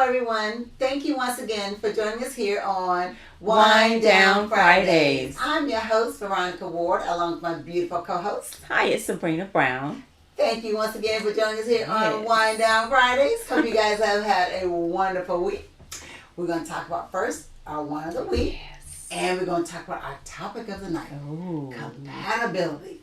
everyone. Thank you once again for joining us here on Wind Down Fridays. I'm your host, Veronica Ward, along with my beautiful co-host. Hi, it's Sybrina Brown. Thank you once again for joining us here on Wind Down Fridays. Hope you guys have had a wonderful week. We're going to talk about first our one of the week. Yes. And we're going to talk about our topic of the night. Ooh. Compatibility.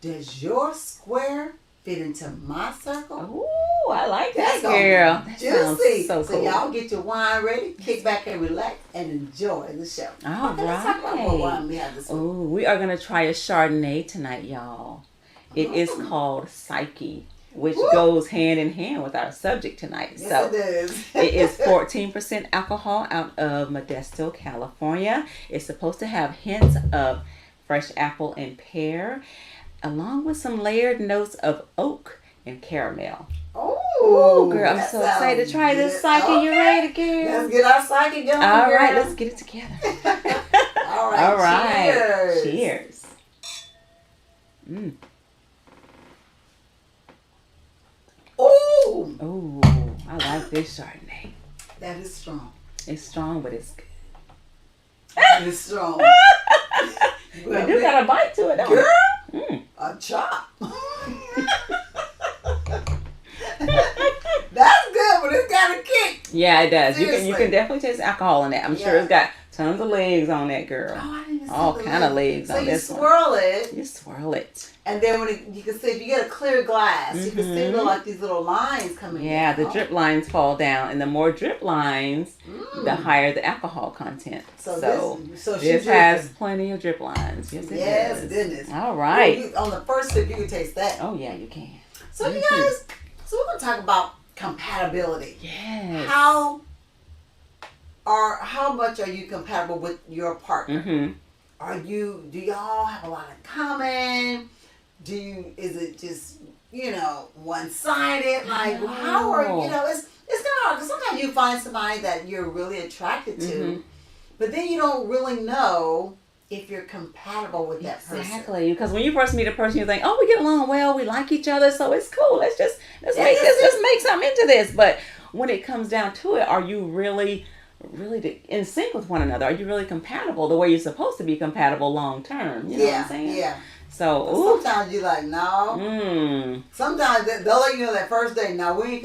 Does your square fit into my circle? Ooh, I like that, That's gonna girl. be That juicy. sounds so cool. Y'all get your wine ready, kick back and relax, and enjoy the show. All okay, let's talk about what wine we have this week. Ooh, we are going to try a Chardonnay tonight, y'all. It is called Psyche, which goes hand in hand with our subject tonight. Yes, so it is. It is 14% alcohol out of Modesto, California. It's supposed to have hints of fresh apple and pear, along with some layered notes of oak and caramel. Oh, girl, I'm so excited to try this Psyche. Okay. You ready, girl? Let's get our Psyche going, All girl. right, let's get it together. All right, All right. Cheers. Cheers. Mm. Oh, Ooh, I like this Chardonnay. that is strong. It's strong, but it's good. That is strong. We do got a bite to it, don't Girl, we? Mm. a chop. That's good, but it's got a kick. Yeah, it does. Seriously. You can definitely taste alcohol in that. I'm sure it's got tons of legs on that, girl. Oh, I didn't even see All the kind of legs so on this you one. swirl it, You swirl it. and then you can see, if you get a clear glass, you can see like these little lines coming Yeah, down. the drip lines fall down, and the more drip lines, the higher the alcohol content. So this has plenty of drip lines. Yes, it yes, does. goodness. All right. Well, on the first sip, you can taste that. Oh, yeah, you can. So you guys, we're going to talk about compatibility. Yes. How much are you compatible with your partner? Mm-hmm. Do y'all have a lot in common? Is it just, one-sided? Like, how are, it's kind of hard, because sometimes you find somebody that you're really attracted to, but then you don't really know if you're compatible with that person. Exactly, because when you first meet a person, you think, oh, we get along well, we like each other, so it's cool. Let's make something into this. But when it comes down to it, are you really in sync with one another? Are you really compatible the way you're supposed to be compatible long term? You know what I'm saying? Yeah. So sometimes you're like, no. Sometimes they'll let you know that first day, no, we ain't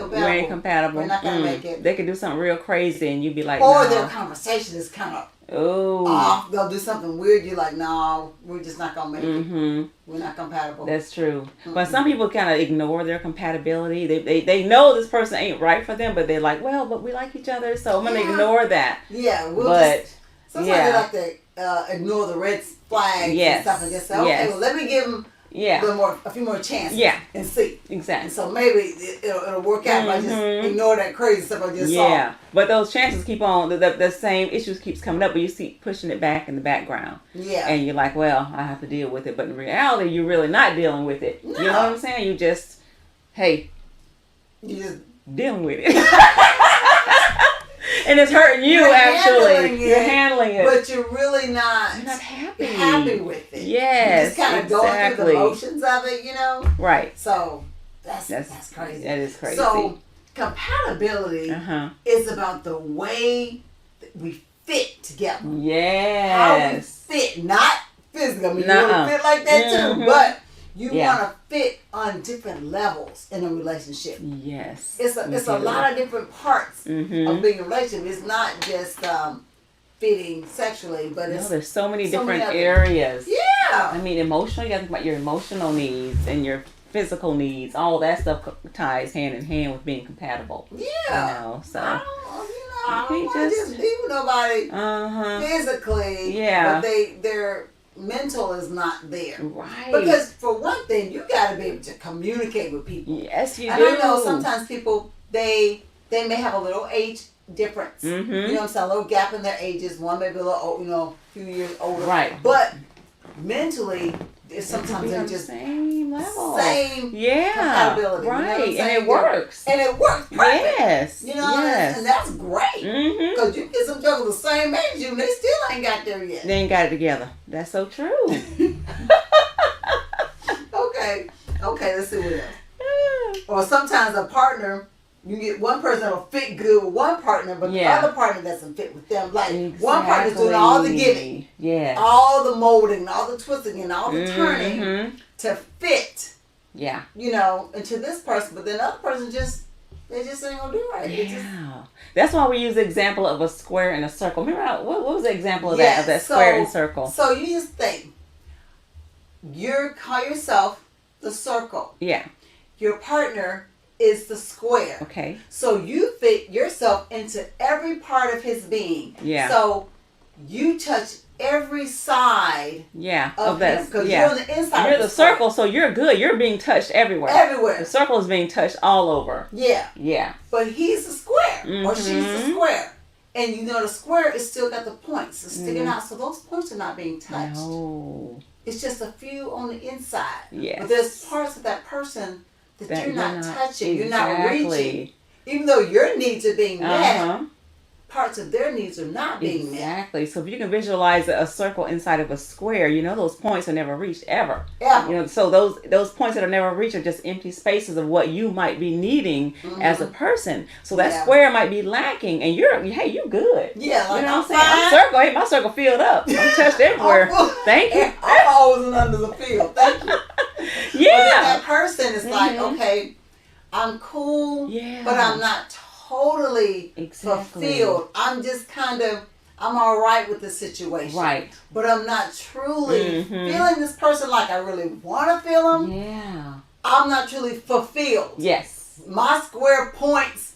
compatible. We're not gonna make it. They could do something real crazy, and you'd be like, or no. Their conversation is kind of off. They'll do something weird. You're like, no, we're just not gonna make it. We're not compatible. That's true. But some people kind of ignore their compatibility. They know this person ain't right for them, but they're like, well, but we like each other, so I'm gonna ignore that. Yeah, sometimes they like to ignore the red flags and stuff and just say, okay, well, let me give them a few more chances and see. Exactly. And so maybe it'll work out if I just ignore that crazy stuff I just saw. Yeah, but those chances keep on, the same issues keeps coming up, but you keep pushing it back in the background. Yeah. And you're like, well, I have to deal with it. But in reality, you're really not dealing with it. No. You know what I'm saying? You just, you just dealing with it. And it's hurting you, You're handling it. But you're really not happy with it. Yes, you're just kind of going through the motions of it, Right. So that's crazy. That is crazy. So compatibility is about the way that we fit together. Yes. How we fit, not physically. I mean, you want to fit like that too, but you want to fit on different levels in a relationship. Yes. It's a lot of different parts of being in a relationship. It's not just fitting sexually, but there's so many different areas. Yeah. I mean, emotional, you got to think about your emotional needs and your physical needs. All that stuff ties hand in hand with being compatible. Yeah. So. I don't want to just be with nobody physically. Yeah. But their mental is not there. Right. Because for one thing, you got to be able to communicate with people. Yes, you do. And I know sometimes people, they may have a little age difference. You know what I'm saying? A little gap in their ages. One may be a little, a few years older. Right. But mentally, sometimes they're just same level. Same compatibility. Right. And it works. And it works perfect. Yes. And that's great. Because you get some jokers the same age as you and they still ain't got there yet. They ain't got it together. That's so true. Okay, let's see what else. Or sometimes a partner You get one person that'll fit good with one partner, but the other partner doesn't fit with them. Like one partner's doing all the giving, all the molding, all the twisting, and all the turning to fit. Yeah. You know, into this person, but then the other person they just ain't gonna do right. Yeah. That's why we use the example of a square and a circle. Remember what was the example of that square and circle? So you just think, call yourself the circle. Yeah. Your partner is the square. Okay. So you fit yourself into every part of his being. Yeah. So you touch every side of that. Because you're on the inside. You're the circle, so you're good. You're being touched everywhere. Everywhere. The circle is being touched all over. Yeah. Yeah. But he's the square. Or she's the square. And you know the square is still got the points. It's sticking out. So those points are not being touched. No. It's just a few on the inside. Yes. But there's parts of that person that you're not touching. Exactly. You're not reaching. Even though your needs are being met, parts of their needs are not being met. Exactly. So if you can visualize a circle inside of a square, you know those points are never reached ever. Ever. You know, so those points that are never reached are just empty spaces of what you might be needing as a person. So that square might be lacking, and you're good. Yeah, like you know what I'm saying? I'm circle. Hey, my circle filled up. I'm touched everywhere. Thank you. I'm always under the field. Thank you. Yeah. But then that person is like, okay, I'm cool, but I'm not totally fulfilled. I'm just I'm all right with the situation. Right. But I'm not truly feeling this person like I really want to feel them. Yeah. I'm not truly fulfilled. Yes. My square points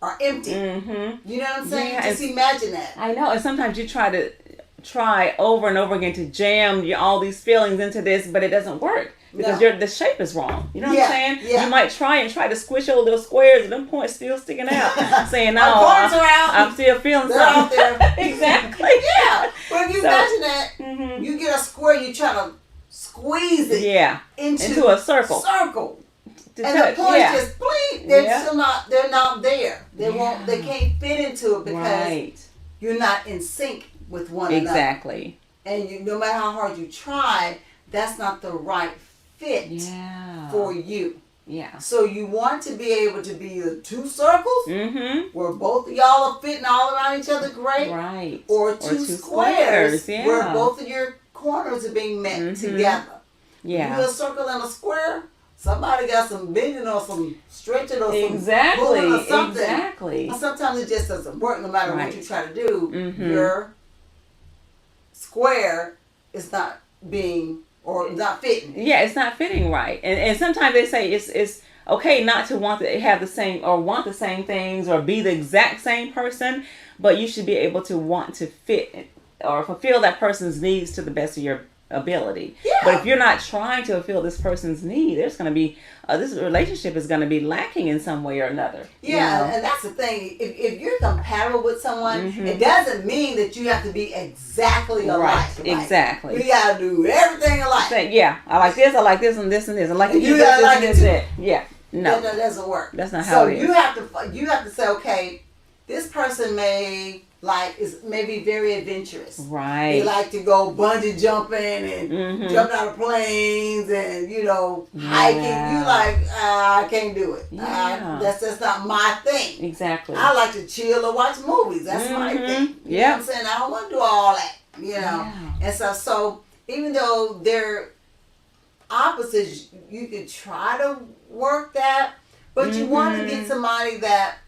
are empty. You know what I'm saying? Yeah, Just imagine that. I know. And sometimes you try over and over again to jam all these feelings into this, but it doesn't work. Because the shape is wrong. You know what I'm saying? Yeah. You might try to squish all those squares and them points still sticking out. Saying, no, I'm still feeling They're something. out there. Exactly. Yeah. But if you imagine that, you get a square, you try to squeeze it into a circle. And the points just bleed. They're still not, they're not there. They can't fit into it because you're not in sync with one another. Exactly. And no matter how hard you try, that's not the right fit for you. Yeah. So you want to be able to be the two circles where both of y'all are fitting all around each other great. Right. Or two squares where both of your corners are being met together. Yeah. You do a circle and a square, somebody got some bending or some stretching or some pulling or something. Exactly. And sometimes it just doesn't work no matter what you try to do. Your square is not being or not fitting. Yeah, it's not fitting right. And sometimes they say it's okay not to want to have the same or want the same things or be the exact same person, but you should be able to want to fit or fulfill that person's needs to the best of your ability. Yeah. But if you're not trying to fulfill this person's need, there's going to be this relationship is going to be lacking in some way or another. Yeah, and that's the thing. If you're compatible with someone, it doesn't mean that you have to be exactly alike. Right, exactly. You got to do everything alike. I like this, and this, and this. I like to you eat this, like this, and that. Yeah. No. That doesn't work. That's not how it is. So you have to say, okay, this person is maybe very adventurous. Right. They like to go bungee jumping and jumping out of planes and hiking. You I can't do it. Yeah. That's not my thing. Exactly. I like to chill or watch movies. That's my thing. You know what I'm saying? I don't want to do all that. And so even though they're opposites, you could try to work that, but you want to get somebody that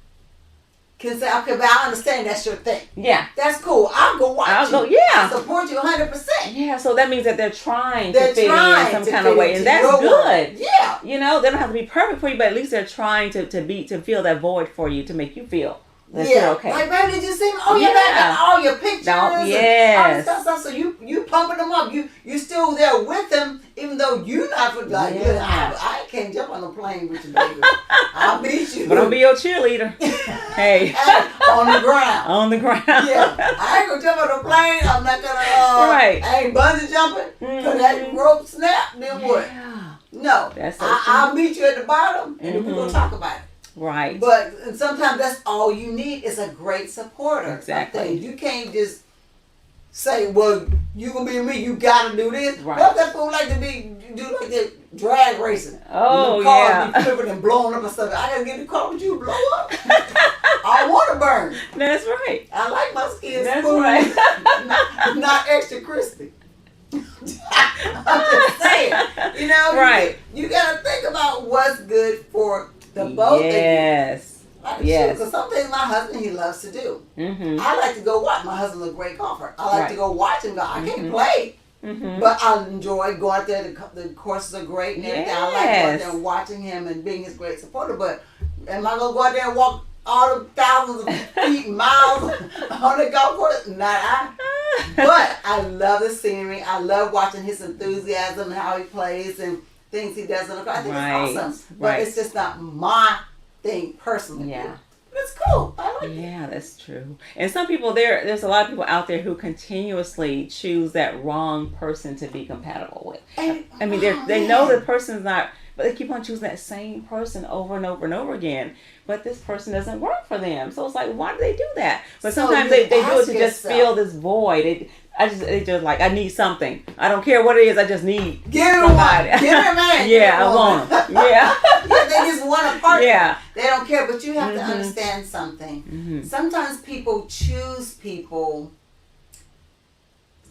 can say, okay, but I understand that's your thing. Yeah. That's cool. I'll go watch you. I support you 100%. Yeah, so that means that they're trying to fit in some kind of way, and that's good. Yeah. They don't have to be perfect for you, but at least they're trying to fill that void for you, to make you feel that you're okay. Like, baby, did you see me? Oh, you're back all your pictures. Yes. And all this stuff. So you pumping them up. You still there with them, even though you not like, I can't jump on a plane with you, baby. I'll beat you. But I'll be your cheerleader. Hey. On the ground. On the ground. Yeah. I ain't gonna jump on a plane. I'm not gonna, I ain't bungee jumping. Cause that rope snap, then what? No. That's so I'll meet you at the bottom, and then we're gonna talk about it. Right. But sometimes that's all you need is a great supporter. Exactly. You can't just say, well, you gonna be with me, you gotta do this. Right. What if that fool like to do like that drag racing? Oh, cars be flipping and blowing up and stuff. I gotta get in the car with you, blow up. I don't want to burn. That's right. I like my skin That's smooth, right. not extra crispy. I'm just saying, Right. You gotta think about what's good for the both of you. Yes. Yes. Because some things my husband, he loves to do. Mm-hmm. I like to go watch. My husband's a great golfer. I like to go watch him go. I can't play, but I enjoy going out there. The courses are great and everything. I like going out there and watching him and being his great supporter. But am I gonna go out there and walk all the thousands of feet, miles on the golf course? Not I. But I love the scenery. I love watching his enthusiasm and how he plays and things he does on the course. I think it's awesome. But it's just not my thing personally. Yeah. It's cool. I like it. Yeah, that's true. And some people there's a lot of people out there who continuously choose that wrong person to be compatible with. And, I mean, they know the person's not, but they keep on choosing that same person over and over and over again. But this person doesn't work for them. So it's like, why do they do that? But sometimes they do it to just fill this void. They just like, I need something. I don't care what it is. I just need somebody. Give me a man. Yeah, I want him. Yeah. They just want a partner. Yeah. They don't care. But you have to understand something. Sometimes people choose people,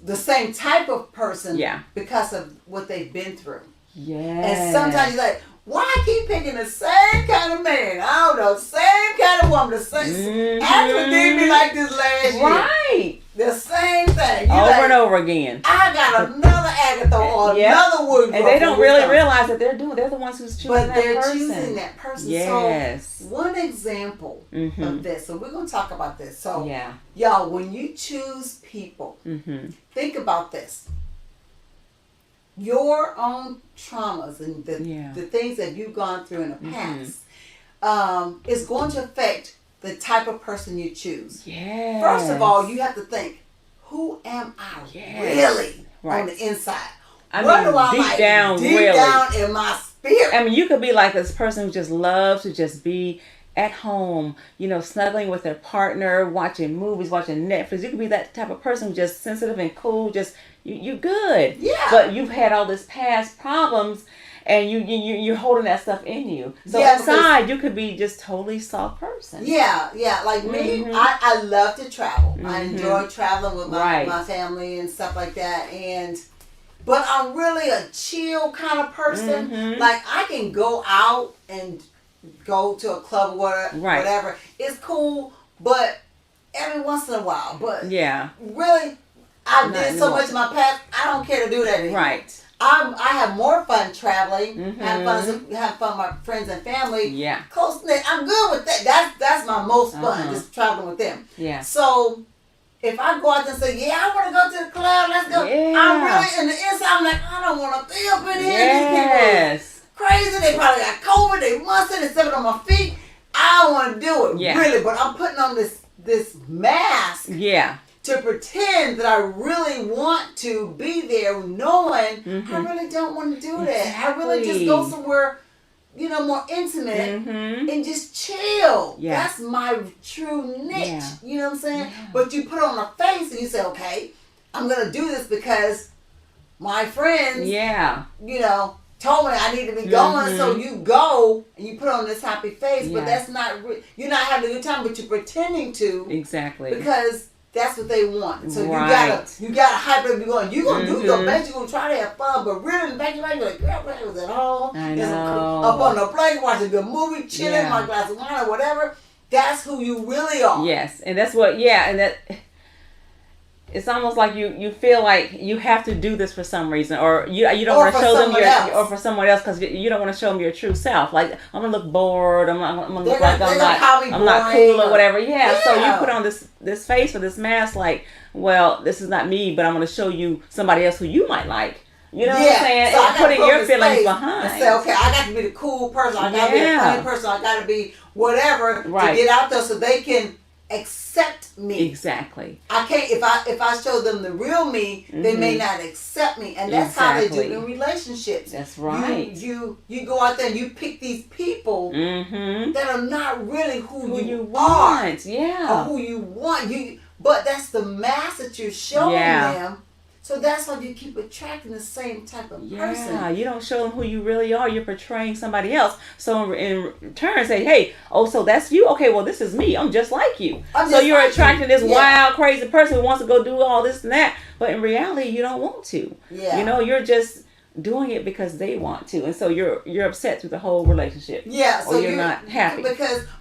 the same type of person, because of what they've been through. Yeah. And sometimes you're like, why I keep picking the same kind of man? I don't know, same kind of woman, the same. Actually did me like this last year. Right. The same thing. Over and over again. I got another Agatha or another Woody. And they don't really realize that they're the ones who's choosing that person. But they're choosing that person. Yes. So one example of this, so we're going to talk about this. So yeah. y'all, when you choose people, think about this. Your own traumas and the things that you've gone through in the past is going to affect the type of person you choose. Yes. First of all, you have to think, who am I really on the inside? What do I like deep down in my spirit? I mean, you could be like this person who just loves to just be at home, snuggling with their partner, watching movies, watching Netflix. You could be that type of person who's just sensitive and cool, just you're good. Yeah. But you've had all this past problems and you're holding that stuff in you. So inside you could be just totally soft person. Yeah. Like me, I love to travel. I enjoy traveling with my family and stuff like that. But I'm really a chill kind of person. Like I can go out and go to a club or whatever. It's cool, but every once in a while. But really, I did so much in my past. I don't care to do that anymore. Right. I have more fun traveling. Have fun with my friends and family. Yeah. Close knit. I'm good with that. That's my most fun. Just traveling with them. Yeah. So if I go out there and say, I want to go to the club, let's go. Yeah. I'm really in the inside. I'm like, I don't want to be up in here. Yes. These people crazy. They probably got COVID. They musty. They stepping on my feet. I don't want to do it. Yeah. Really, but I'm putting on this mask. Yeah. To pretend that I really want to be there, knowing I really don't want to do that. Exactly. I really just go somewhere, more intimate and just chill. Yeah. That's my true niche. Yeah. You know what I'm saying? Yeah. But you put on a face and you say, okay, I'm gonna do this because my friends, told me I need to be going. So you go and you put on this happy face, but that's not. You're not having a good time, but you're pretending to. Exactly. Because that's what they want. So you gotta hype it up. You're gonna do your best. You're gonna try to have fun, but really in the back of your mind, you're like, girl, I was at home. I know. Up on the plane, watching a good movie, chilling, my glass of wine or whatever. That's who you really are. Yes, and that's what. Yeah, and that. It's almost like you feel like you have to do this for some reason, or you don't want to show them or for someone else because you don't want to show them your true self. Like I'm gonna look bored. I'm gonna look like I'm not cool or whatever. Yeah. So you put on this face or this mask, like, well, this is not me, but I'm gonna show you somebody else who you might like. You know what I'm saying? So and putting your feelings behind. And say, okay, I got to be the cool person. I got to be the funny person. I got to be whatever to get out there so they can accept me. Exactly. I can't if I show them the real me, they may not accept me, and that's how they do in relationships. That's right. You go out there and you pick these people that are not really who you want. Or who you want. but that's the mask that you're showing them. So that's why you keep attracting the same type of person. Yeah, you don't show them who you really are. You're portraying somebody else. So in return, say, hey, oh, so that's you? Okay, well, this is me. I'm just like you. So you're attracting this wild, crazy person who wants to go do all this and that. But in reality, you don't want to. Yeah. You know, you're just doing it because they want to, and so you're upset through the whole relationship. Yeah, so or you're not happy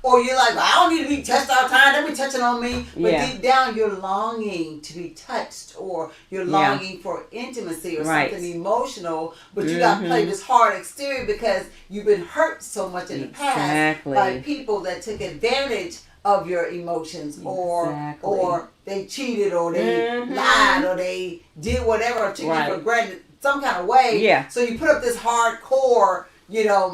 or you're like, well, I don't need to be touched all the time. They be touching on me, but deep down you're longing to be touched, or you're longing for intimacy or something emotional. But you got to play this hard exterior because you've been hurt so much in the past by people that took advantage of your emotions, or they cheated, or they lied, or they did whatever, or took you for granted some kind of way. Yeah. So you put up this hardcore,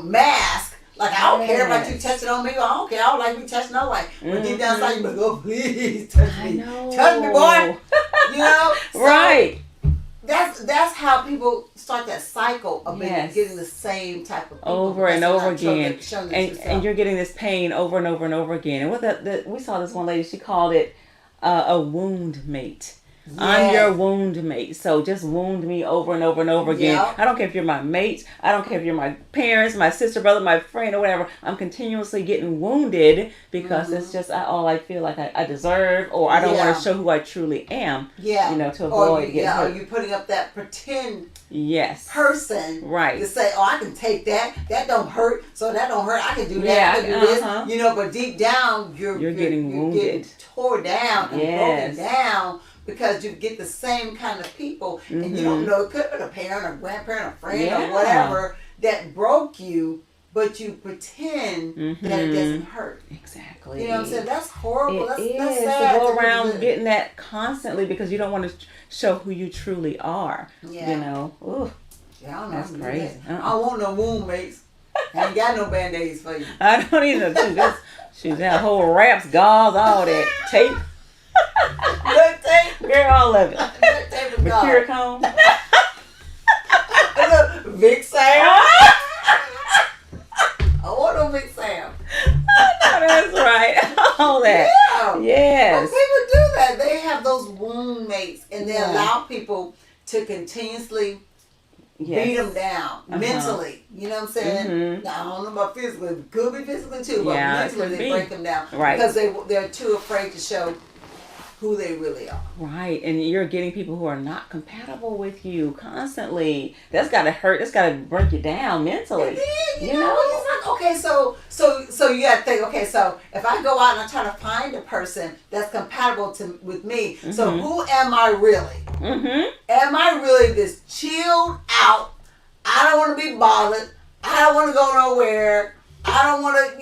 mask. Like, I don't care about you touching on me. I don't care. I don't like you touching nobody. But deep down inside, you be like, oh, please touch me. Touch me, boy. So right. That's how people start that cycle of getting the same type of people. Over and over again. And you're getting this pain over and over and over again. And what we saw this one lady, she called it a wound mate. Yes. I'm your wound mate. So just wound me over and over and over again. Yep. I don't care if you're my mate. I don't care if you're my parents, my sister, brother, my friend, or whatever. I'm continuously getting wounded because it's just all I feel like I deserve, or I don't want to show who I truly am. Yeah. To avoid getting hurt. Or you putting up that pretend person. Right. To say, oh, I can take that. That don't hurt. So that don't hurt. I can do that. I can do this. But deep down, you're getting wounded. You're getting tore down and broken down. Because you get the same kind of people, and you don't know, it could have been a parent, a grandparent, a friend, or whatever that broke you, but you pretend that it doesn't hurt. Exactly. You know what I'm saying? That's horrible. That's sad. To go around getting that constantly because you don't want to show who you truly are. Yeah. Ooh. Yeah, I don't know. That's crazy. I don't want no wound mates. I ain't got no band-aids for you. I don't either. She's that whole wraps, gauze, all that tape. Duct tape? Girl, all of it. Duct tape and Mercure comb. Vic Sam. I want no Vic Sam. That's right. All that. Yeah. Yes. But people do that. They have those wound mates, and they allow people to continuously beat them down mentally. You know what I'm saying? Now, I don't know about physically. It could be physically too, but mentally they break them down. Right. Because they're too afraid to show who they really are. Right. And you're getting people who are not compatible with you constantly. That's got to hurt. That's got to break you down mentally. And then, you know, it's like, okay, so you got to think, okay, so if I go out and I try to find a person that's compatible with me, so who am I really? Am I really this chilled out, I don't want to be bothered, I don't want to go nowhere, I don't want to,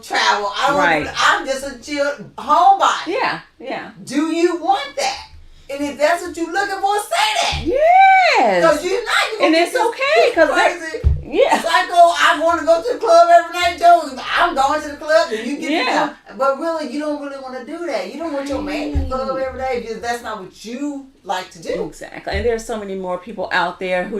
travel. I don't want to, I'm just a chill homebody. Yeah, yeah. Do you want that? And if that's what you're looking for, say that. Yes. Because you're not. And it's okay. Because crazy. Yeah. I want to go to the club every night, Joe. I'm going to the club, and you get to go. But really, you don't really want to do that. You don't want your man to club every day because that's not what you like to do. Exactly. And there's so many more people out there who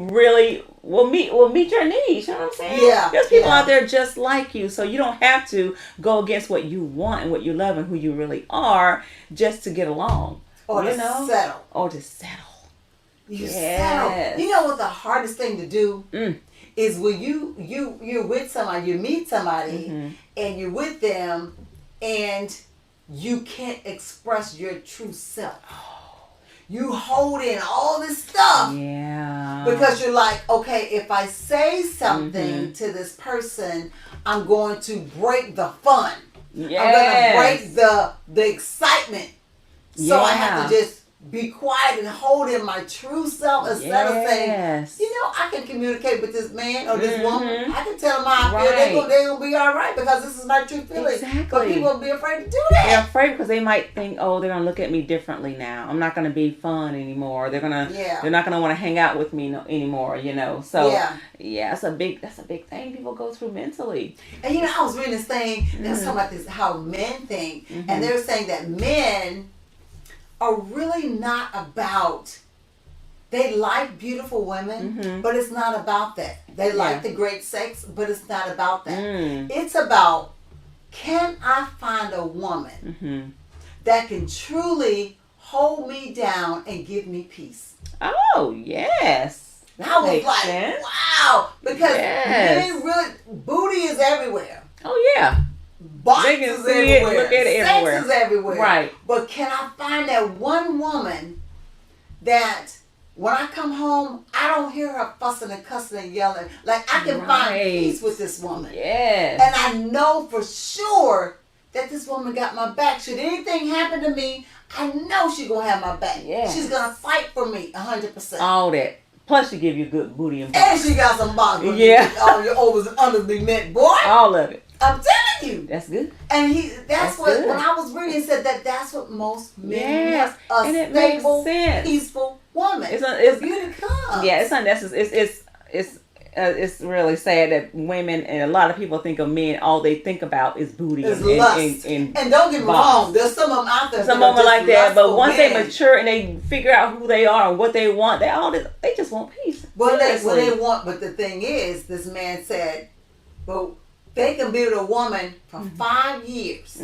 really will meet your needs. You know what I'm saying? Yeah. There's people out there just like you, so you don't have to go against what you want and what you love and who you really are just to get along. Or to settle. Or to settle. You settle. You know what the hardest thing to do is when you're with somebody, you meet somebody, and you're with them, and you can't express your true self. You hold in all this stuff. Yeah. Because you're like, okay, if I say something to this person, I'm going to break the fun. Yes. I'm going to break the excitement. So I have to just be quiet and hold in my true self instead of saying, I can communicate with this man or this woman. I can tell them how I feel. They're going to be all right because this is my true feeling. Exactly. But people will be afraid to do that. They're afraid because they might think, oh, they're going to look at me differently now. I'm not going to be fun anymore. They're not going to want to hang out with me anymore, So, that's a big thing people go through mentally. And, I was reading this thing, and they was talking about this, how men think, and they were saying that men are really not about, they like beautiful women, but it's not about that. They like the great sex, but it's not about that. It's about, can I find a woman that can truly hold me down and give me peace. Oh, yes. I was Makes like, sense. wow, because men really, booty is everywhere. Oh, yeah. Butts They can is see everywhere. it, look at it everywhere. Sex is everywhere. Right. But can I find that one woman that when I come home, I don't hear her fussing and cussing and yelling. Like, I can find peace with this woman. Yes. And I know for sure that this woman got my back. Should anything happen to me, I know she's going to have my back. Yes. She's going to fight for me 100%. All that. Plus, she give you good booty and And she got some box. Yeah. All your overs and unders be met, boy. all of it. I'm telling you. That's good. And that's what, good. when I was reading, it said that's what most men Yes. want. And A it makes stable, sense. peaceful woman. It's beauty comes. Yeah, it's unnecessary. It's really sad that women and a lot of people think of men, all they think about is booty It's and lust. And don't get me wrong, there's some of them out there. Some of them are like that, but once men. they mature and they figure out who they are and what they want, they just want peace. Well, they want, but the thing is, this man said, well, they can be with a woman for 5 years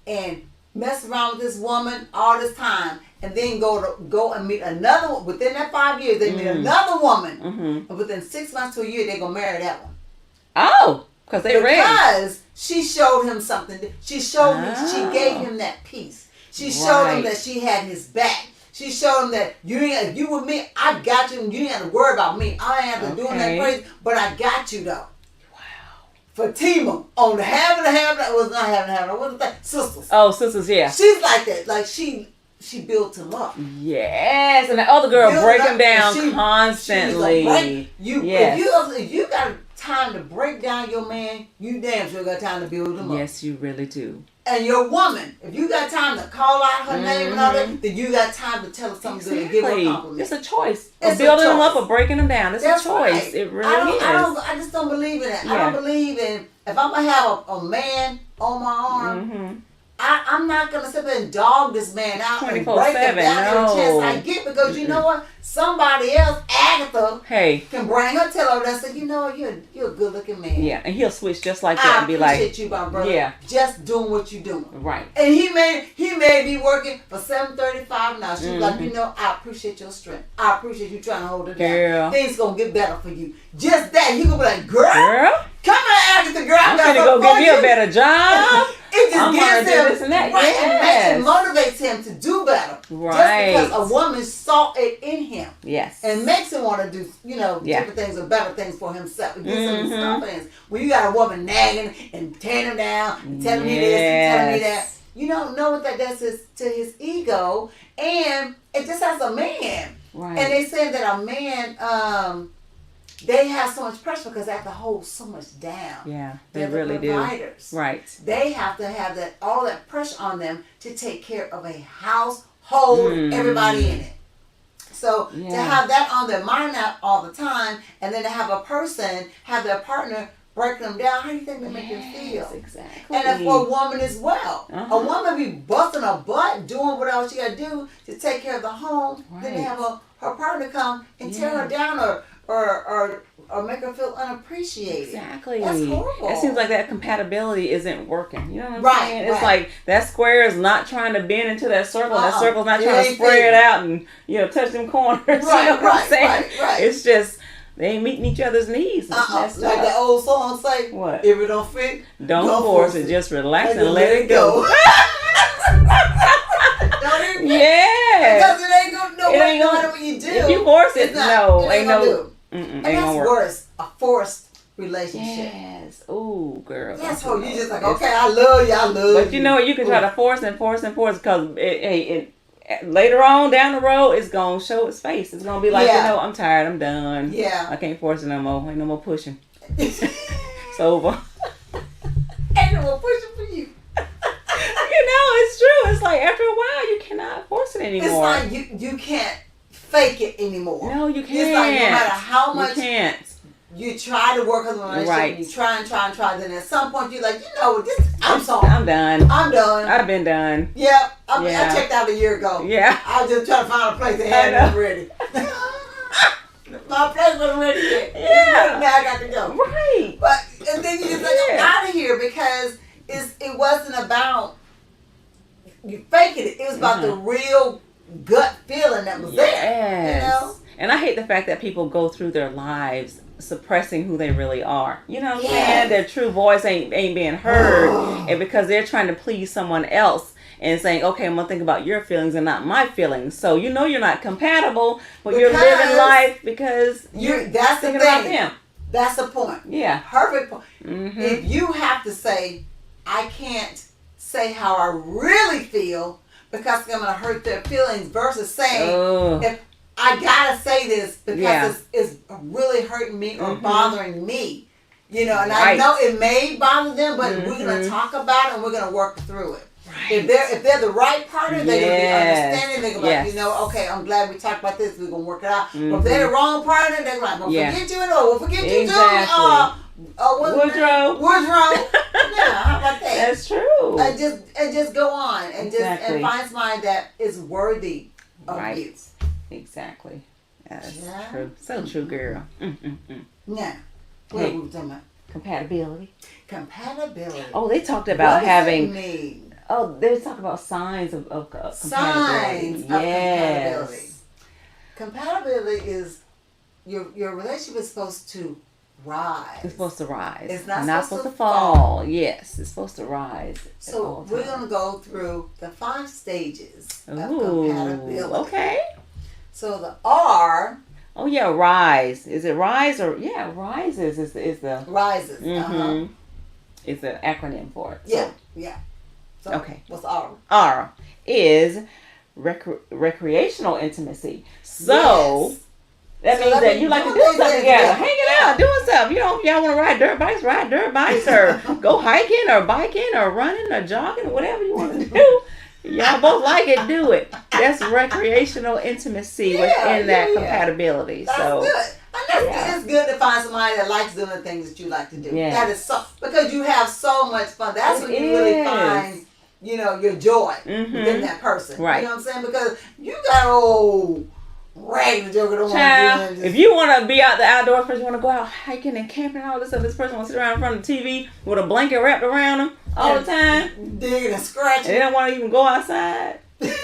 and mess around with this woman all this time, and then go and meet another one. Within that 5 years, they meet another woman, and within 6 months to a year, they're gonna marry that one. Oh, because she showed him something. She showed him. She gave him that peace. She showed him that she had his back. She showed him that if you with me, I got you, and you didn't have to worry about me. I ain't have to do nothing crazy, but I got you though. Fatima on the having was not having what was that? Sisters. Oh, sisters, yeah. She's like that. Like she built him up. Yes, and the other girl break him down constantly. If you got time to break down your man, you damn sure got time to build him up. Yes, you really do. And your woman, if you got time to call out her name and all that, then you got time to tell her something good and give her a compliment. It's a choice. Of building them up or breaking them down. It's a choice. Right. It really is. I just don't believe in that. Yeah. I don't believe in, if I'm going to have a man on my arm, I'm not going to sit there and dog this man out and break him down every chance I get, because you know what? Somebody else, Agatha, can bring her tail over there and say, you know what, you're a good looking man. Yeah, and he'll switch just like that and be like, I appreciate you, my brother. Yeah. Just doing what you're doing. Right. And he may be working for $7.35 now. She's like, you know, I appreciate your strength. I appreciate you trying to hold it down. Things gonna get better for you. Just that, you gonna be like, girl, come here, Agatha, girl. I'm gonna go give me a better job. It just gives him this and that. Right, and motivates him to do better. Right. Just because a woman saw it in him. Yes. And makes him want to do, different things or better things for himself. It gives him his confidence. When you got a woman nagging and tearing him down and telling me this and telling me that, you don't know what that does to his ego. And it just as a man. Right. And they say that a man, they have so much pressure because they have to hold so much down. Yeah, They're really the providers. do. Right. They have to have all that pressure on them to take care of a household, everybody in it. So to have that on their mind all the time, and then to have a person, have their partner breaking them down, how do you think they make them feel? Exactly. And for a woman as well. A woman be busting her butt, doing what else she got to do to take care of the home. Right. Then to have her partner come and tear her down or make her feel unappreciated. Exactly. That's horrible. It seems like that compatibility isn't working. You know what I'm saying? It's like that square is not trying to bend into that circle. That circle's not trying to spread out and touch them corners. Right, you know what I'm saying? Right. It's just they ain't meeting each other's needs. Like the old song say, what? If it don't fit, don't force it. Just relax and let it go. Because it ain't gonna no matter what you do. If you force it, ain't gonna do. And that's worse. A forced relationship. Yes. Ooh, girl. That's how you just like, okay, I love you. But you know what? You can try to force because later on down the road, it's gonna show its face. It's gonna be like, I'm tired. I'm done. Yeah. I can't force it no more. Ain't no more pushing. It's over. Ain't no more pushing for you. It's true. It's like after a while, you cannot force it anymore. It's like you can't fake it anymore. No, you can't. It's like no matter how much you try to work on the relationship, you try and then at some point you're like, I'm sorry. I'm done. I've been done. Yeah, I checked out a year ago. Yeah. I was just trying to find a place that had it ready. My place wasn't ready yet. Yeah. Now I got to go. Right. And then you just like, I'm out of here because it wasn't about you faking it. It was about the real gut feeling that was there. You know? And I hate the fact that people go through their lives suppressing who they really are. You know what I'm saying? Their true voice ain't being heard, and because they're trying to please someone else and saying, okay, I'm gonna think about your feelings and not my feelings. So you know you're not compatible, but you're living life because you're that's thinking the thing. about them. That's the point. Yeah. Perfect point. If you have to say, I can't say how I really feel because I'm gonna hurt their feelings, versus saying, if I gotta say this because it's really hurting me or bothering me. You know, and I know it may bother them, but we're gonna talk about it and we're gonna work through it. Right. If they're the right partner, they're gonna be understanding. They're gonna be like, you know, okay, I'm glad we talked about this. We're gonna work it out. But if they're the wrong partner, they're like, we'll forget you and we'll forget you too. Woodrow. Yeah, how about that? That's true. And just go on and and find somebody that is worthy of you. Exactly. That's true. So true, girl. Now, what are we talking about? Compatibility. Oh, they talked about what having. Does it mean? Oh, they talk about signs of compatibility. Signs of compatibility. Compatibility is your relationship is supposed to rise. It's supposed to rise. It's not supposed to fall. Yes, it's supposed to rise. So we're going to go through the 5 stages of compatibility. Okay. So the R. Oh yeah, rise. Is it rise or rises is the rises. Is the acronym for it. So. Yeah. So okay. What's R? R is recreational intimacy. So that means that you like to do something together, hanging out, doing stuff. You know, if y'all want to ride dirt bikes, or go hiking, or biking, or running, or jogging, or whatever you want to do. Y'all both like it, do it. That's recreational intimacy within that compatibility. That's good. And it's good to find somebody that likes doing the things that you like to do. That is so, because you have so much fun. That's when you really find, you know, your joy within that person. Right. You know what I'm saying? Because you got old raggedy joker don't want to do. If you want to be out the outdoors person, you want to go out hiking and camping and all this stuff, this person wants to sit around in front of the TV with a blanket wrapped around them all the time. Digging and scratching. They don't want to even go outside. That's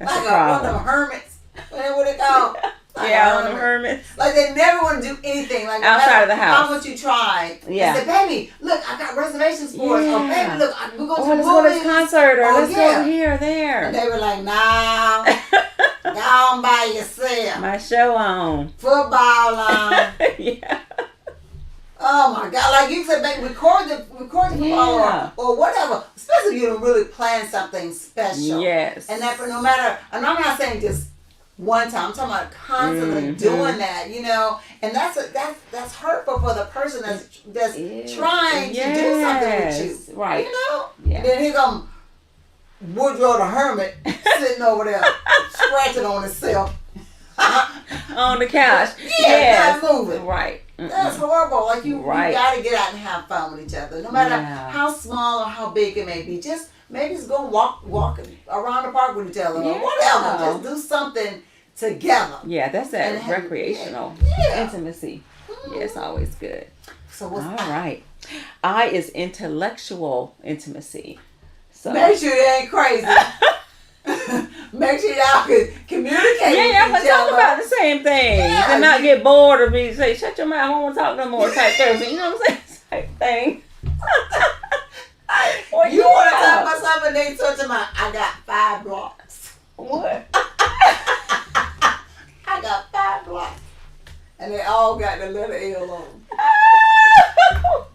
like a problem. One of them hermits. What they call? One of them hermits. Like they never want to do anything. Like outside of the house. How much you try. Yeah. They say, baby, look, I got reservations for us. Or baby, look, we're going to let's go to this concert. Or let's go here or there. And they were like, nah. Go on by yourself. My show on. Football on. Yeah. Oh my God! Like you said, baby, record the football or whatever. Especially if you really plan something special. Yes. And that no matter, and I'm not saying just one time. I'm talking about constantly doing that. You know, and that's hurtful for the person that's trying to do something with you. Right. You know. Yeah. And then here come Woodrow the hermit sitting over there scratching on himself. On the couch. Not moving. Right. That's horrible. Like you gotta get out and have fun with each other, no matter how small or how big it may be. Just maybe just go walk around the park with each other or whatever. Just do something together. Yeah, that's that recreational intimacy. Yeah, it's always good. So what's all right? I is intellectual intimacy. So make sure it ain't crazy. Make sure y'all can communicate with each but talk about the same things and not get bored or be say, shut your mouth, I don't want to talk no more type person. You know what I'm saying? Same thing. Well, you want to talk about something, they touch them out. I got 5 blocks. What? I got 5 blocks. And they all got the letter L on them.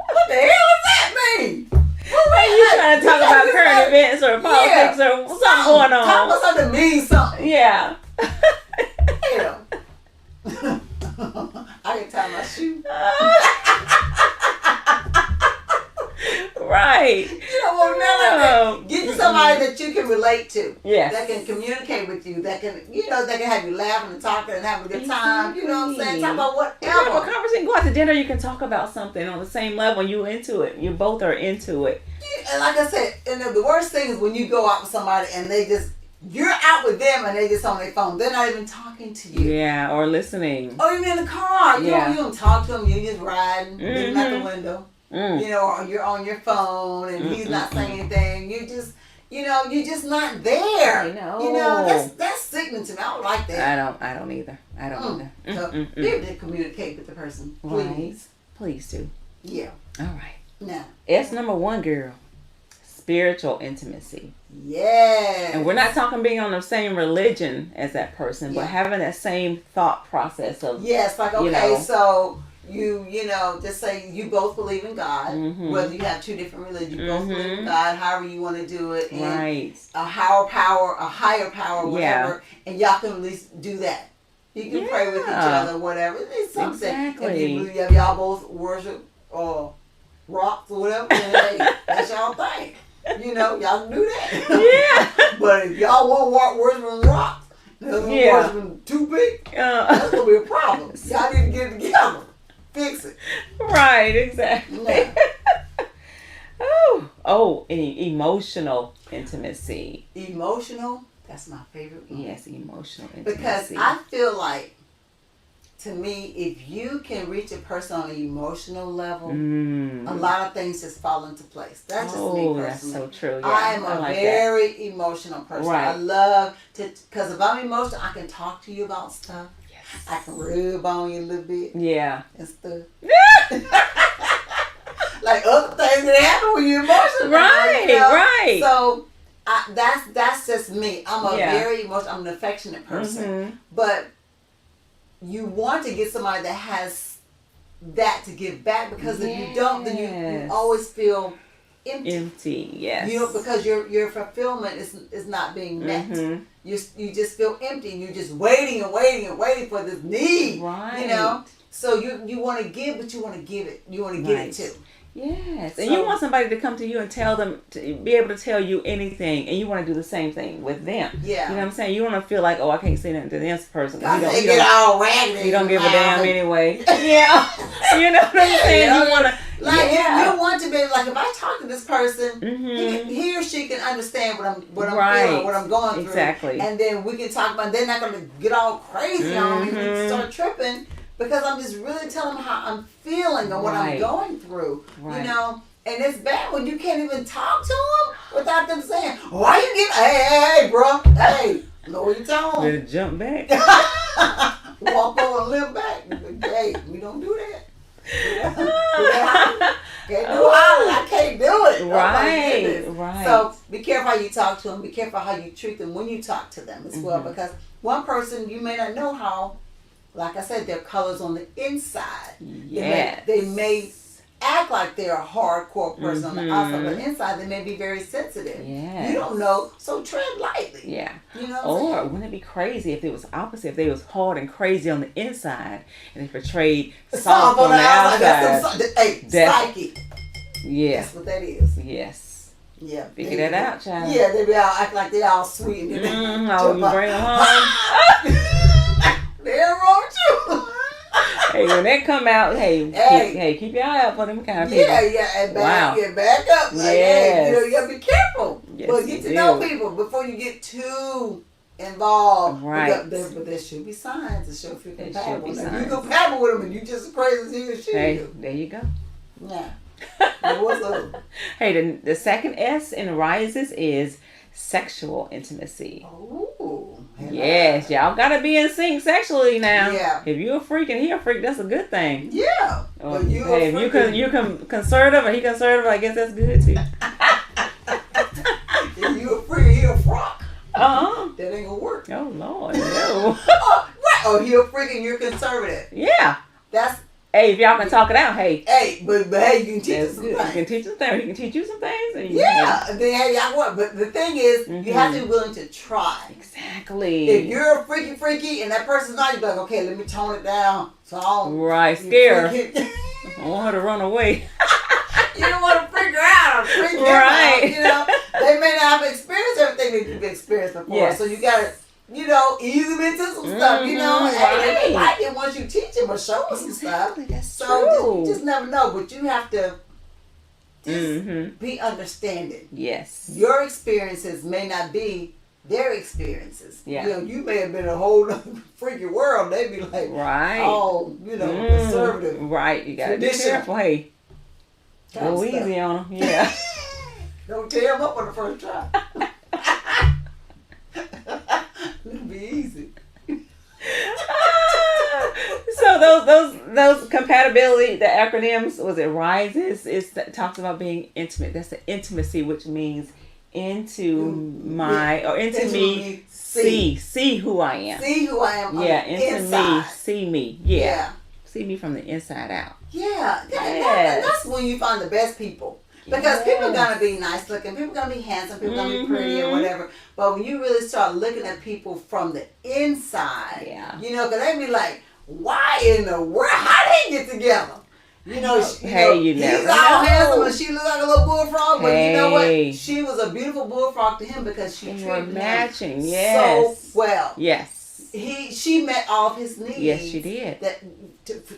What the hell does that mean? You trying to talk about current events or politics or something going on? Talk about something that means something. Yeah. Hell. I can tie my shoe. Right. You know, well, get you somebody that you can relate to. Yes. That can communicate with you. That can, that can have you laughing and talking and having a good time. You know what I'm saying? Talk about whatever. Have a conversation. Go out to dinner. You can talk about something on the same level. You into it. You both are into it. And like I said, and the worst thing is when you go out with somebody and you're out with them and they just on their phone. They're not even talking to you. Yeah, or listening. Or even in the car. You don't talk to them. You're just riding, looking out the window. You know, or you're on your phone and he's not saying anything. you're just not there. I know. That's sickening to me. I don't like that. I don't either. either. So be able to communicate with the person, please. Right. Please do. Yeah. All right. Now. S number 1, girl. Spiritual intimacy. Yes. And we're not talking being on the same religion as that person, but having that same thought process of like okay, so you just say you both believe in God, whether you have 2 different religions, you both believe in God, however you want to do it, and a higher power, whatever, and y'all can at least do that. You can pray with each other, whatever. It's something. Exactly. If y'all both worship rocks or whatever, then hey, that's y'all thing. Y'all can do that. Yeah. But if y'all want worshiping rocks, worshiping too big, that's gonna be a problem. Y'all need to get it together. Fix it. Right, exactly. Yeah. Emotional intimacy. Emotional? That's my favorite one. Yes, emotional intimacy. Because I feel like, to me, if you can reach a person on an emotional level, a lot of things just fall into place. That's just me personally. That's so true. Yeah, I am a very emotional person. Right. I love to, because if I'm emotional, I can talk to you about stuff. Yes. I can rub on you a little bit. Yeah. And stuff. Like other things that happen when you're emotional. Right, right. So that's just me. I'm a very emotional, I'm an affectionate person. But you want to get somebody that has that to give back, because if you don't, then you always feel empty. Yes. Because your fulfillment is not being met. You just feel empty, and you're just waiting and waiting and waiting for this need. Right. So you want to give, but you want to give it. You want to get it too. Yes, and you want somebody to come to you and tell them, to be able to tell you anything, and you want to do the same thing with them. Yeah, you know what I'm saying. You want to feel like, oh, I can't say nothing to this person. You don't give a damn anyway. Yeah, you know what I'm saying. You want to you want to be like, if I talk to this person, he or she can understand what I'm feeling, what I'm going through. Exactly, and then we can talk about. They're not going to get all crazy on me and start tripping. Because I'm just really telling them how I'm feeling and what I'm going through, And it's bad when you can't even talk to them without them saying, "Why you get? Hey, bro, hey, know what you're telling them." Better jump back. Walk over and live back. Hey, we don't do that. Can't do I can't do it. Right. So be careful how you talk to them. Be careful how you treat them when you talk to them as well. Because one person, you may not know how. Like I said, their colors on the inside. Yes. They may act like they're a hardcore person on the outside, but inside they may be very sensitive. Yes. You don't know, so tread lightly. Yeah. You know or wouldn't it be crazy if it was opposite, if they was hard and crazy on the inside and they portrayed soft on the outside? Psyche. Yeah. That's what that is. Yes. Yeah. Figure that out, child. Yeah, they be all act like they all sweet. And you bring them home. They're wrong too. Hey, when that come out, keep your eye out for them kind of people. And back up. Like, you gotta be careful. Yes, but get to know people before you get too involved. Right. But there should be signs to show if you're compatible. If you compatible with them and you just as crazy as he or she. Hey, there you go. Yeah. What's up? Hey, the second S in rises is sexual intimacy. Ooh. Yes, y'all gotta be in sync sexually now. Yeah. If you're a freak and he a freak, that's a good thing. Yeah. But if you conservative and he conservative, I guess that's good too. If you a freak and he a frock, that ain't gonna work. Oh Lord, no. Or he a freak and you're conservative. Yeah. That's. Hey, if y'all can talk it out, hey. Hey, but hey, you can teach us some things. You can teach some things. He can teach you some things. And then y'all what? But the thing is, you have to be willing to try. Exactly. If you're a freaky, and that person's not, you be like, okay, let me tone it down. So I don't scare her. I want her to run away. You don't want to freak her out or freak them out. They may not have experienced everything that you've experienced before. So you gotta. Ease them into some stuff, and they like it once you teach them or show them some stuff. That's true. You just never know, but you have to just be understanding. Yes. Your experiences may not be their experiences. Yeah. You may have been in a whole other freaky world. They'd be like, conservative. Right. You got to be careful. Hey, go easy on them. Yeah. Don't tear them up on the first try. It'll be easy. So those compatibility, the acronyms, was it rises? It talks about being intimate. That's the intimacy, which means into my or into me. See who I am. See who I am. Yeah, into inside. me. See me. Yeah. See me from the inside out. Yeah. Yes. That's when you find the best people. Because people are going to be nice looking, people are going to be handsome, people are going to be pretty or whatever. But when you really start looking at people from the inside, you know, because they be like, why in the world? How they get together? You know, you never he's know. all handsome and she looks like a little bullfrog, but you know what? She was a beautiful bullfrog to him because she treated him so well. Yes. She met all of his needs. Yes, she did. That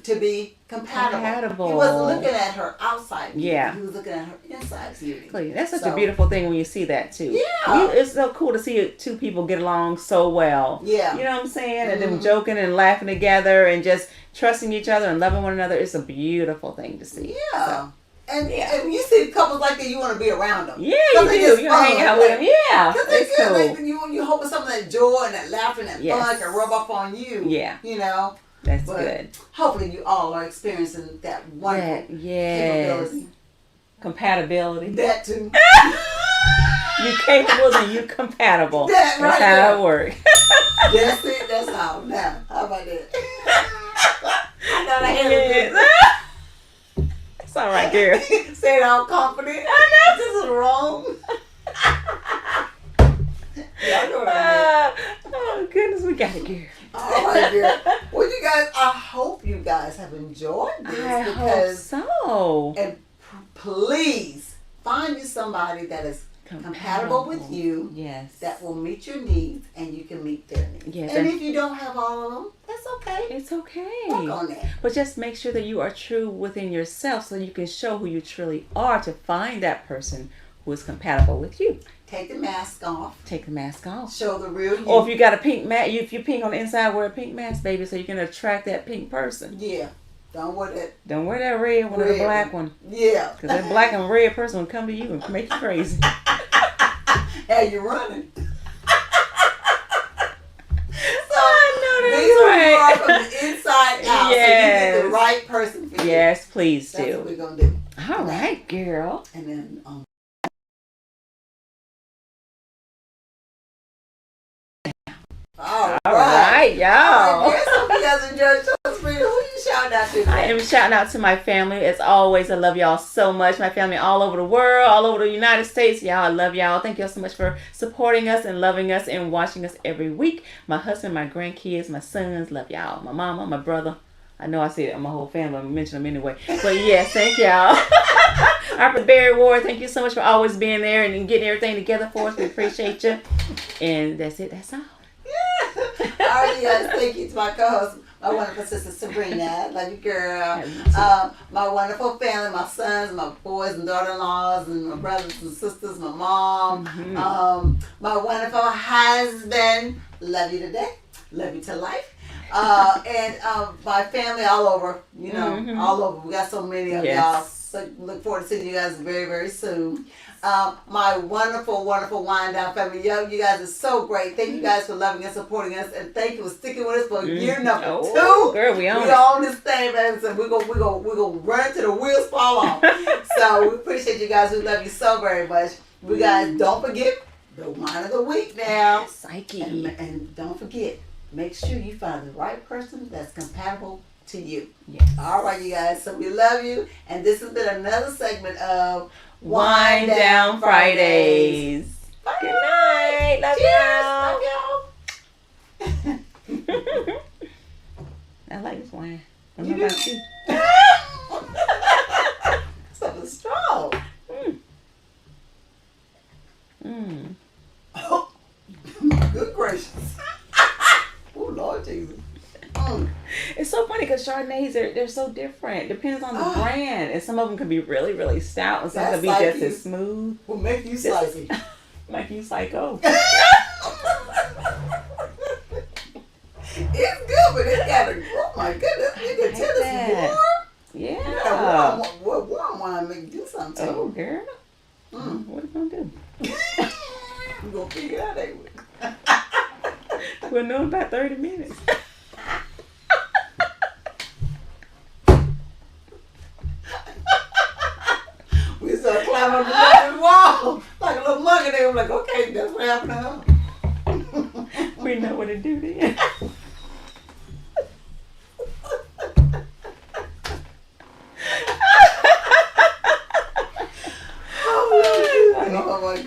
to be compatible. He wasn't looking at her outside beauty. Yeah. He was looking at her inside beauty. That's such a beautiful thing when you see that too. Yeah. It's so cool to see two people get along so well. Yeah. You know what I'm saying? And them joking and laughing together and just trusting each other and loving one another. It's a beautiful thing to see. Yeah. So. And you see couples like that, you want to be around them. Yeah, you do. You hang out with them. Yeah. Because it's good. cool. You hope some of that joy and that laughter and that fun can rub off on you. Yeah. You know? That's good. Hopefully you all are experiencing that wonderful capability. Compatibility. That too. You capable and you compatible. That's right how it works. That's it. That's all. Now, how about that? I thought I had a good. It's all right, girl. Say it all confident. I know. This is wrong. Yeah, I know what I mean. Oh, goodness, we got it, girl. All right, girl. Well, you guys, I hope you guys have enjoyed this. I hope so. And please find you somebody that is compatible with you. Yes. That will meet your needs and you can meet their needs. Yes. And if you don't have all of them, that's okay. It's okay. Work on that. But just make sure that you are true within yourself so you can show who you truly are to find that person who is compatible with you. Take the mask off. Take the mask off. Show the real you. Or if you got a pink mask, if you're pink on the inside, wear a pink mask, baby, so you can attract that pink person. Yeah. Don't wear that. Don't wear that red one or the black one. Yeah. Because that black and red person will come to you and make you crazy. Hey, you're running. These are from the inside out. Yes. So you get the right person for you. Yes, please do. That's what we're going to do. All right, girl. And then, All right, y'all. All right, hope you guys enjoyed the show. Sybrina, who you shouting out to? I am shouting out to my family. As always, I love y'all so much. My family all over the world, all over the United States. Y'all, I love y'all. Thank y'all so much for supporting us and loving us and watching us every week. My husband, my grandkids, my sons, love y'all. My mama, my brother. I know I say it on my whole family. I'm mention them anyway. But yes, thank y'all. Our Barry Ward, thank you so much for always being there and getting everything together for us. We appreciate you. And that's it. That's all. All right, you guys. Thank you to my co-host, my wonderful sister Sybrina. Love you, girl. My wonderful family, my sons, my boys and daughter-in-laws, and my brothers and sisters, my mom, my wonderful husband. Love you today. Love you to life. And my family all over, you know, all over. We got so many of y'all. So look forward to seeing you guys very, very soon. My wonderful, wonderful Wind Down family. Yo, you guys are so great. Thank you guys for loving us, supporting us, and thank you for sticking with us for year number 2. Girl, we on this thing, baby. So we're gonna run till the wheels fall off. So we appreciate you guys. We love you so very much. We guys, don't forget the wine of the week now. Psyche. And don't forget, make sure you find the right person that's compatible to you. Yes. All right, you guys. So we love you, and this has been another segment of Wind Down Fridays. Bye. Good night. Love y'all. I like this wine. I don't know about you. Something strong. Oh, good gracious. Oh, Lord Jesus. It's so funny because Chardonnays, they're so different. Depends on the brand. And some of them can be really, really stout. And some can be just as smooth. Will make you spicy. Make you psycho. It's good, but it's got a, oh my goodness, you can tell it's warm. Yeah. Warm wine make you do something. Oh, girl. What are you going to do? We're going to figure it out, ain't we? We'll know in about 30 minutes. We started climbing up the wall like a little monkey. They were like, okay, that's what happened to her. We know what to do then. Oh my